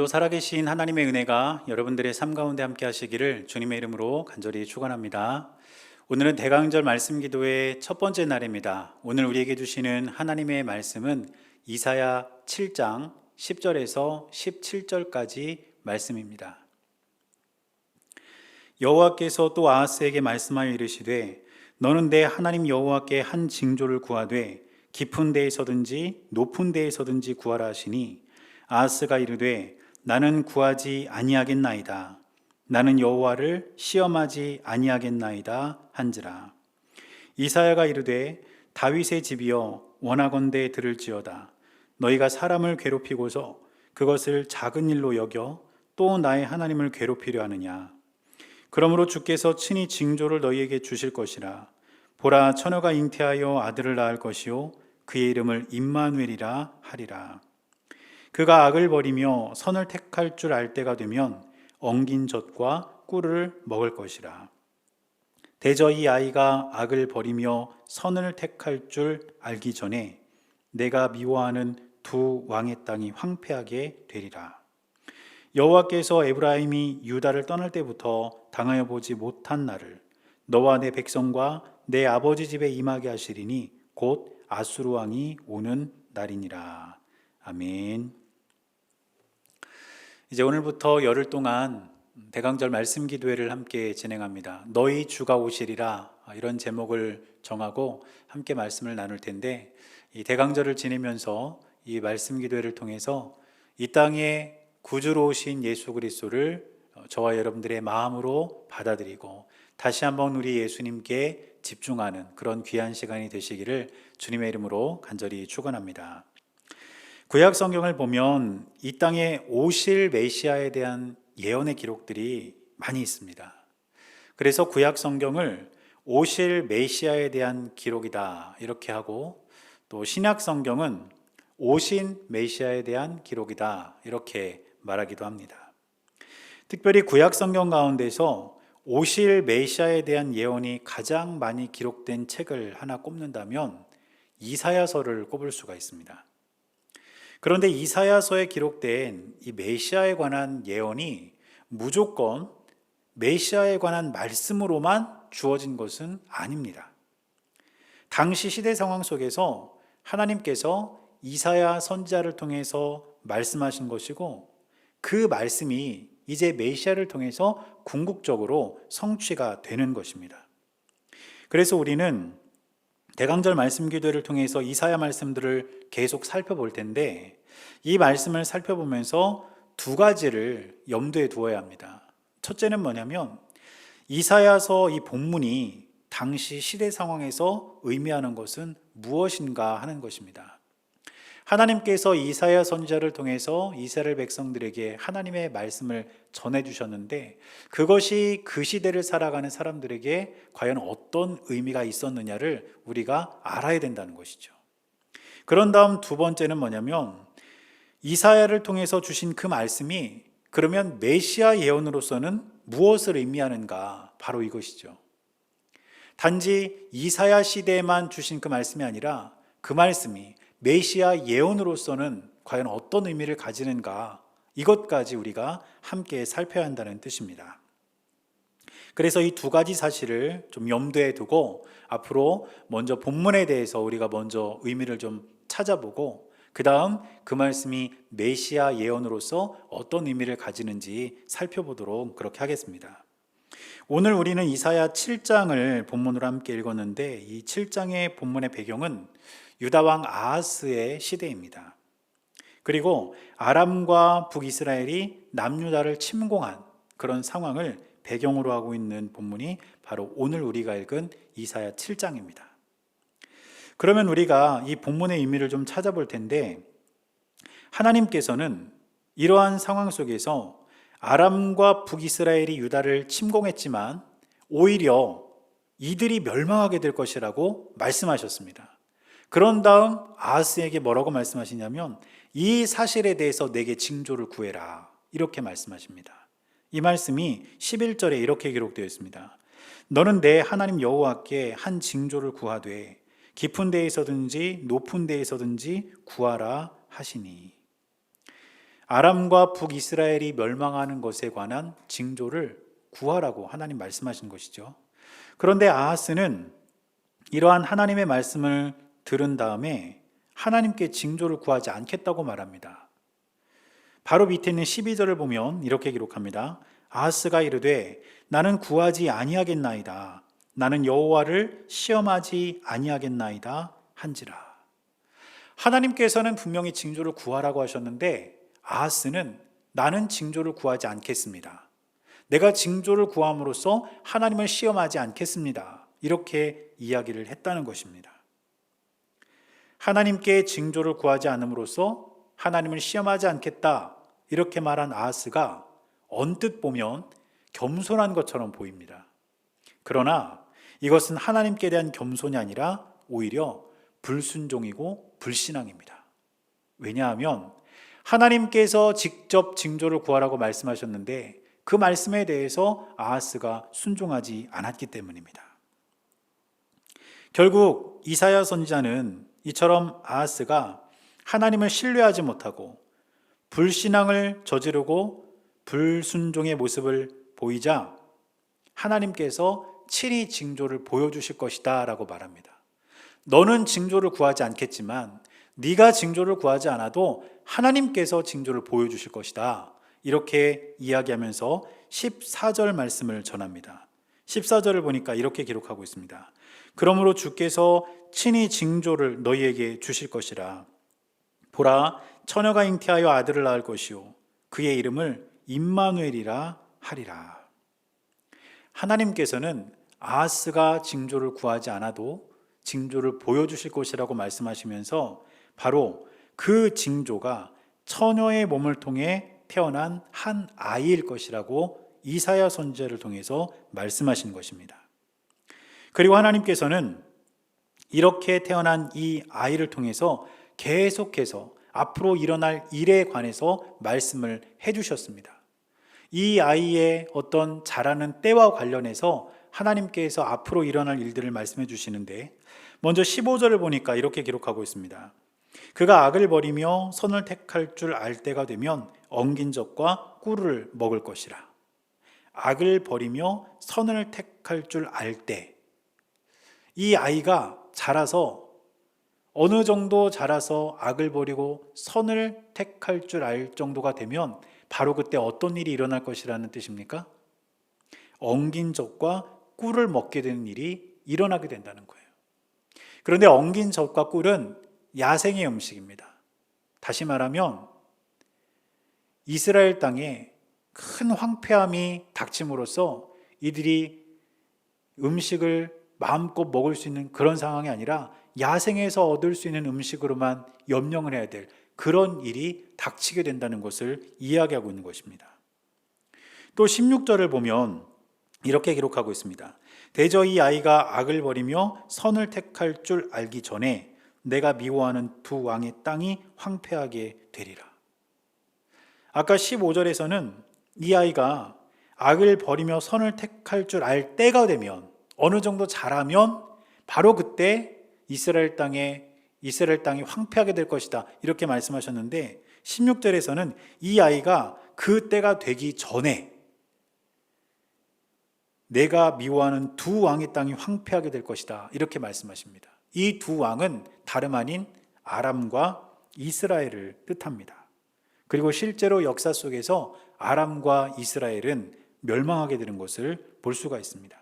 오늘도 살아계신 하나님의 은혜가 여러분들의 삶 가운데 함께 하시기를 주님의 이름으로 간절히 축원합니다. 오늘은 대강절 말씀 기도의 첫 번째 날입니다. 오늘 우리에게 주시는 하나님의 말씀은 이사야 7장 10절에서 17절까지 말씀입니다. 여호와께서 또 아하스에게 말씀하여 이르시되 너는 내 하나님 여호와께 한 징조를 구하되 깊은 데에서든지 높은 데에서든지 구하라 하시니 아하스가 이르되 나는 구하지 아니하겠나이다. 나는 여호와를 시험하지 아니하겠나이다 한지라. 이사야가 이르되 다윗의 집이여 원하건대 들을지어다. 너희가 사람을 괴롭히고서 그것을 작은 일로 여겨 또 나의 하나님을 괴롭히려 하느냐. 그러므로 주께서 친히 징조를 너희에게 주실 것이라. 보라, 처녀가 잉태하여 아들을 낳을 것이요 그의 이름을 임마누엘이라 하리라. 그가 악을 버리며 선을 택할 줄 알 때가 되면 엉긴 젖과 꿀을 먹을 것이라. 대저 이 아이가 악을 버리며 선을 택할 줄 알기 전에 내가 미워하는 두 왕의 땅이 황폐하게 되리라. 여호와께서 에브라임이 유다를 떠날 때부터 당하여 보지 못한 날을 너와 내 백성과 내 아버지 집에 임하게 하시리니 곧 아수르 왕이 오는 날이니라. 아멘. 이제 오늘부터 열흘 동안 대강절 말씀 기도회를 함께 진행합니다. 너희 주가 오시리라, 이런 제목을 정하고 함께 말씀을 나눌 텐데, 이 대강절을 지내면서 이 말씀 기도회를 통해서 이 땅에 구주로 오신 예수 그리스도를 저와 여러분들의 마음으로 받아들이고 다시 한번 우리 예수님께 집중하는 그런 귀한 시간이 되시기를 주님의 이름으로 간절히 축원합니다. 구약 성경을 보면 이 땅에 오실 메시아에 대한 예언의 기록들이 많이 있습니다. 그래서 구약 성경을 오실 메시아에 대한 기록이다 이렇게 하고, 또 신약 성경은 오신 메시아에 대한 기록이다 이렇게 말하기도 합니다. 특별히 구약 성경 가운데서 오실 메시아에 대한 예언이 가장 많이 기록된 책을 하나 꼽는다면 이사야서를 꼽을 수가 있습니다. 그런데 이사야서에 기록된 이 메시아에 관한 예언이 무조건 메시아에 관한 말씀으로만 주어진 것은 아닙니다. 당시 시대 상황 속에서 하나님께서 이사야 선지자를 통해서 말씀하신 것이고, 그 말씀이 이제 메시아를 통해서 궁극적으로 성취가 되는 것입니다. 그래서 우리는 대강절 말씀 기도를 통해서 이사야 말씀들을 계속 살펴볼 텐데, 이 말씀을 살펴보면서 두 가지를 염두에 두어야 합니다. 첫째는 뭐냐면 이사야서 이 본문이 당시 시대 상황에서 의미하는 것은 무엇인가 하는 것입니다. 하나님께서 이사야 선지자를 통해서 이스라엘 백성들에게 하나님의 말씀을 전해주셨는데, 그것이 그 시대를 살아가는 사람들에게 과연 어떤 의미가 있었느냐를 우리가 알아야 된다는 것이죠. 그런 다음 두 번째는 뭐냐면 이사야를 통해서 주신 그 말씀이 그러면 메시아 예언으로서는 무엇을 의미하는가, 바로 이것이죠. 단지 이사야 시대에만 주신 그 말씀이 아니라 그 말씀이 메시아 예언으로서는 과연 어떤 의미를 가지는가, 이것까지 우리가 함께 살펴야 한다는 뜻입니다. 그래서 이 두 가지 사실을 좀 염두에 두고 앞으로 먼저 본문에 대해서 우리가 먼저 의미를 좀 찾아보고, 그 다음 그 말씀이 메시아 예언으로서 어떤 의미를 가지는지 살펴보도록 그렇게 하겠습니다. 오늘 우리는 이사야 7장을 본문으로 함께 읽었는데, 이 7장의 본문의 배경은 유다왕 아하스의 시대입니다. 그리고 아람과 북이스라엘이 남유다를 침공한 그런 상황을 배경으로 하고 있는 본문이 바로 오늘 우리가 읽은 이사야 7장입니다. 그러면 우리가 이 본문의 의미를 좀 찾아볼 텐데, 하나님께서는 이러한 상황 속에서 아람과 북이스라엘이 유다를 침공했지만 오히려 이들이 멸망하게 될 것이라고 말씀하셨습니다. 그런 다음 아하스에게 뭐라고 말씀하시냐면 이 사실에 대해서 내게 징조를 구해라, 이렇게 말씀하십니다. 이 말씀이 11절에 이렇게 기록되어 있습니다. 너는 내 하나님 여호와께 한 징조를 구하되 깊은 데에서든지 높은 데에서든지 구하라 하시니. 아람과 북이스라엘이 멸망하는 것에 관한 징조를 구하라고 하나님 말씀하신 것이죠. 그런데 아하스는 이러한 하나님의 말씀을 들은 다음에 하나님께 징조를 구하지 않겠다고 말합니다. 바로 밑에 있는 12절을 보면 이렇게 기록합니다. 아하스가 이르되 나는 구하지 아니하겠나이다. 나는 여호와를 시험하지 아니하겠나이다 한지라. 하나님께서는 분명히 징조를 구하라고 하셨는데 아하스는 나는 징조를 구하지 않겠습니다. 내가 징조를 구함으로써 하나님을 시험하지 않겠습니다. 이렇게 이야기를 했다는 것입니다. 하나님께 징조를 구하지 않음으로써 하나님을 시험하지 않겠다. 이렇게 말한 아하스가 언뜻 보면 겸손한 것처럼 보입니다. 그러나 이것은 하나님께 대한 겸손이 아니라 오히려 불순종이고 불신앙입니다. 왜냐하면 하나님께서 직접 징조를 구하라고 말씀하셨는데 그 말씀에 대해서 아하스가 순종하지 않았기 때문입니다. 결국 이사야 선지자는 이처럼 아하스가 하나님을 신뢰하지 못하고 불신앙을 저지르고 불순종의 모습을 보이자 하나님께서 친히 징조를 보여주실 것이다 라고 말합니다. 너는 징조를 구하지 않겠지만 네가 징조를 구하지 않아도 하나님께서 징조를 보여주실 것이다. 이렇게 이야기하면서 14절 말씀을 전합니다. 14절을 보니까 이렇게 기록하고 있습니다. 그러므로 주께서 친히 징조를 너희에게 주실 것이라. 보라, 처녀가 잉태하여 아들을 낳을 것이요 그의 이름을 임마누엘이라 하리라. 하나님께서는 아하스가 징조를 구하지 않아도 징조를 보여주실 것이라고 말씀하시면서 바로 그 징조가 처녀의 몸을 통해 태어난 한 아이일 것이라고 이사야 선지자를 통해서 말씀하신 것입니다. 그리고 하나님께서는 이렇게 태어난 이 아이를 통해서 계속해서 앞으로 일어날 일에 관해서 말씀을 해주셨습니다. 이 아이의 어떤 자라는 때와 관련해서 하나님께서 앞으로 일어날 일들을 말씀해 주시는데 먼저 15절을 보니까 이렇게 기록하고 있습니다. 그가 악을 버리며 선을 택할 줄 알 때가 되면 엉긴 젖과 꿀을 먹을 것이라. 악을 버리며 선을 택할 줄 알 때, 이 아이가 자라서 어느 정도 자라서 악을 버리고 선을 택할 줄 알 정도가 되면 바로 그때 어떤 일이 일어날 것이라는 뜻입니까? 엉긴 젖과 꿀을 먹게 되는 일이 일어나게 된다는 거예요. 그런데 엉긴 젖과 꿀은 야생의 음식입니다. 다시 말하면 이스라엘 땅에 큰 황폐함이 닥침으로써 이들이 음식을 마음껏 먹을 수 있는 그런 상황이 아니라 야생에서 얻을 수 있는 음식으로만 염려를 해야 될 그런 일이 닥치게 된다는 것을 이야기하고 있는 것입니다. 또 16절을 보면 이렇게 기록하고 있습니다. 대저 이 아이가 악을 버리며 선을 택할 줄 알기 전에 내가 미워하는 두 왕의 땅이 황폐하게 되리라. 아까 15절에서는 이 아이가 악을 버리며 선을 택할 줄 알 때가 되면 어느 정도 자라면 바로 그때 이스라엘 땅이 황폐하게 될 것이다. 이렇게 말씀하셨는데 16절에서는 이 아이가 그 때가 되기 전에 내가 미워하는 두 왕의 땅이 황폐하게 될 것이다. 이렇게 말씀하십니다. 이 두 왕은 다름 아닌 아람과 이스라엘을 뜻합니다. 그리고 실제로 역사 속에서 아람과 이스라엘은 멸망하게 되는 것을 볼 수가 있습니다.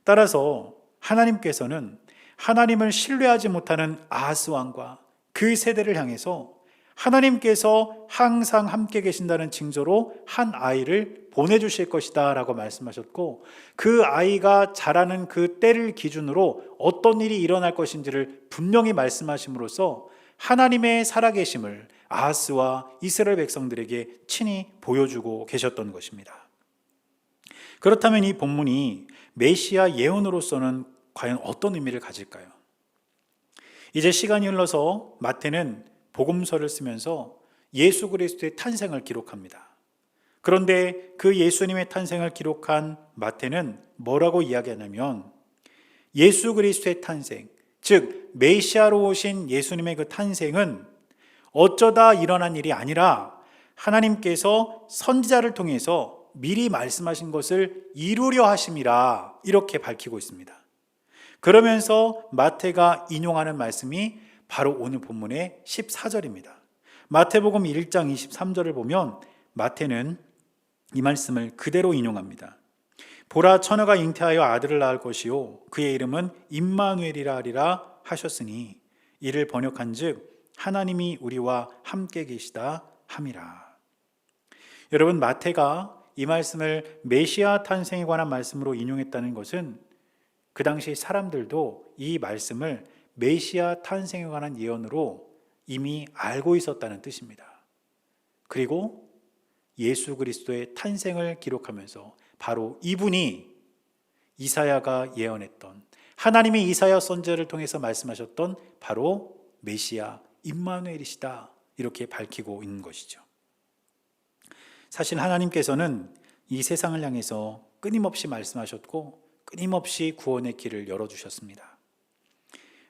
따라서 하나님께서는 하나님을 신뢰하지 못하는 아하스 왕과 그 세대를 향해서 하나님께서 항상 함께 계신다는 징조로 한 아이를 보내주실 것이다 라고 말씀하셨고 그 아이가 자라는 그 때를 기준으로 어떤 일이 일어날 것인지를 분명히 말씀하심으로써 하나님의 살아계심을 아하스와 이스라엘 백성들에게 친히 보여주고 계셨던 것입니다. 그렇다면 이 본문이 메시아 예언으로서는 과연 어떤 의미를 가질까요? 이제 시간이 흘러서 마태는 복음서를 쓰면서 예수 그리스도의 탄생을 기록합니다. 그런데 그 예수님의 탄생을 기록한 마태는 뭐라고 이야기하냐면 예수 그리스도의 탄생, 즉 메시아로 오신 예수님의 그 탄생은 어쩌다 일어난 일이 아니라 하나님께서 선지자를 통해서 미리 말씀하신 것을 이루려 하심이라 이렇게 밝히고 있습니다. 그러면서 마태가 인용하는 말씀이 바로 오늘 본문의 14절입니다. 마태복음 1장 23절을 보면 마태는 이 말씀을 그대로 인용합니다. 보라, 처녀가 잉태하여 아들을 낳을 것이요 그의 이름은 임마누엘이라 하리라 하셨으니 이를 번역한즉 하나님이 우리와 함께 계시다 함이라. 여러분, 마태가 이 말씀을 메시아 탄생에 관한 말씀으로 인용했다는 것은 그 당시 사람들도 이 말씀을 메시아 탄생에 관한 예언으로 이미 알고 있었다는 뜻입니다. 그리고 예수 그리스도의 탄생을 기록하면서 바로 이분이 이사야가 예언했던, 하나님이 이사야 선지자를 통해서 말씀하셨던 바로 메시아 임마누엘이시다 이렇게 밝히고 있는 것이죠. 사실 하나님께서는 이 세상을 향해서 끊임없이 말씀하셨고 끊임없이 구원의 길을 열어주셨습니다.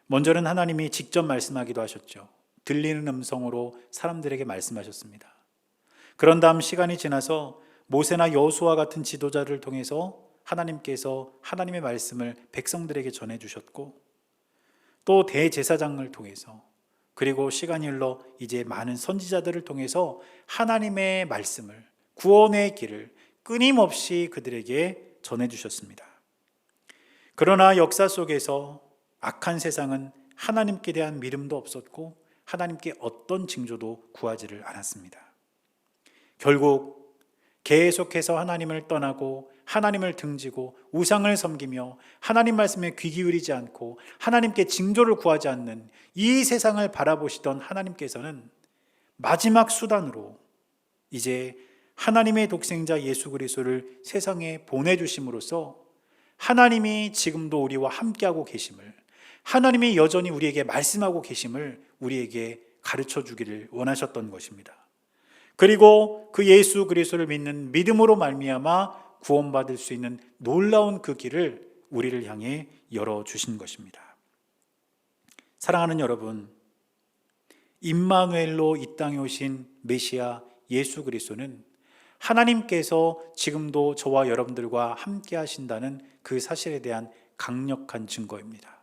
먼저는 하나님이 직접 말씀하기도 하셨죠. 들리는 음성으로 사람들에게 말씀하셨습니다. 그런 다음 시간이 지나서 모세나 여호수아 같은 지도자를 통해서 하나님께서 하나님의 말씀을 백성들에게 전해주셨고, 또 대제사장을 통해서, 그리고 시간이 흘러 이제 많은 선지자들을 통해서 하나님의 말씀을, 구원의 길을 끊임없이 그들에게 전해주셨습니다. 그러나 역사 속에서 악한 세상은 하나님께 대한 믿음도 없었고 하나님께 어떤 징조도 구하지를 않았습니다. 결국 계속해서 하나님을 떠나고 하나님을 등지고 우상을 섬기며 하나님 말씀에 귀 기울이지 않고 하나님께 징조를 구하지 않는 이 세상을 바라보시던 하나님께서는 마지막 수단으로 이제 하나님의 독생자 예수 그리스도를 세상에 보내주심으로써 하나님이 지금도 우리와 함께하고 계심을, 하나님이 여전히 우리에게 말씀하고 계심을 우리에게 가르쳐 주기를 원하셨던 것입니다. 그리고 그 예수 그리스도를 믿는 믿음으로 말미암아 구원받을 수 있는 놀라운 그 길을 우리를 향해 열어주신 것입니다. 사랑하는 여러분, 임마누엘로 이 땅에 오신 메시아 예수 그리스도는 하나님께서 지금도 저와 여러분들과 함께 하신다는 그 사실에 대한 강력한 증거입니다.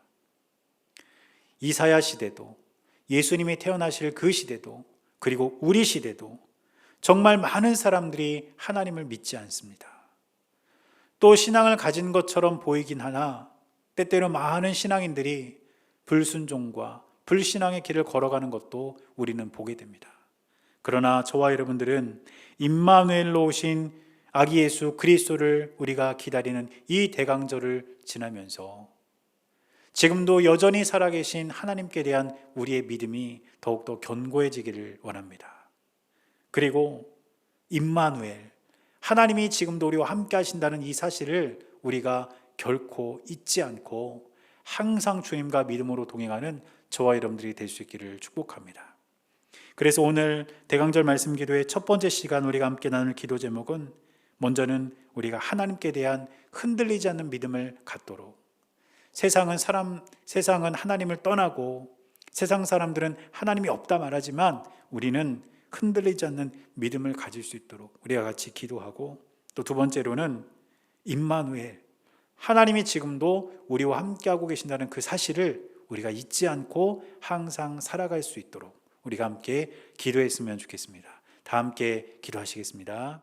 이사야 시대도, 예수님이 태어나실 그 시대도, 그리고 우리 시대도 정말 많은 사람들이 하나님을 믿지 않습니다. 또 신앙을 가진 것처럼 보이긴 하나 때때로 많은 신앙인들이 불순종과 불신앙의 길을 걸어가는 것도 우리는 보게 됩니다. 그러나 저와 여러분들은 임마누엘로 오신 아기 예수 그리스도를 우리가 기다리는 이 대강절을 지나면서 지금도 여전히 살아계신 하나님께 대한 우리의 믿음이 더욱더 견고해지기를 원합니다. 그리고 임마누엘, 하나님이 지금도 우리와 함께 하신다는 이 사실을 우리가 결코 잊지 않고 항상 주님과 믿음으로 동행하는 저와 여러분들이 될 수 있기를 축복합니다. 그래서 오늘 대강절 말씀 기도의 첫 번째 시간 우리가 함께 나눌 기도 제목은, 먼저는 우리가 하나님께 대한 흔들리지 않는 믿음을 갖도록, 세상은 하나님을 떠나고 세상 사람들은 하나님이 없다 말하지만 우리는 흔들리지 않는 믿음을 가질 수 있도록 우리가 같이 기도하고, 또 두 번째로는 임마누엘, 하나님이 지금도 우리와 함께하고 계신다는 그 사실을 우리가 잊지 않고 항상 살아갈 수 있도록 우리가 함께 기도했으면 좋겠습니다. 다 함께 기도하시겠습니다.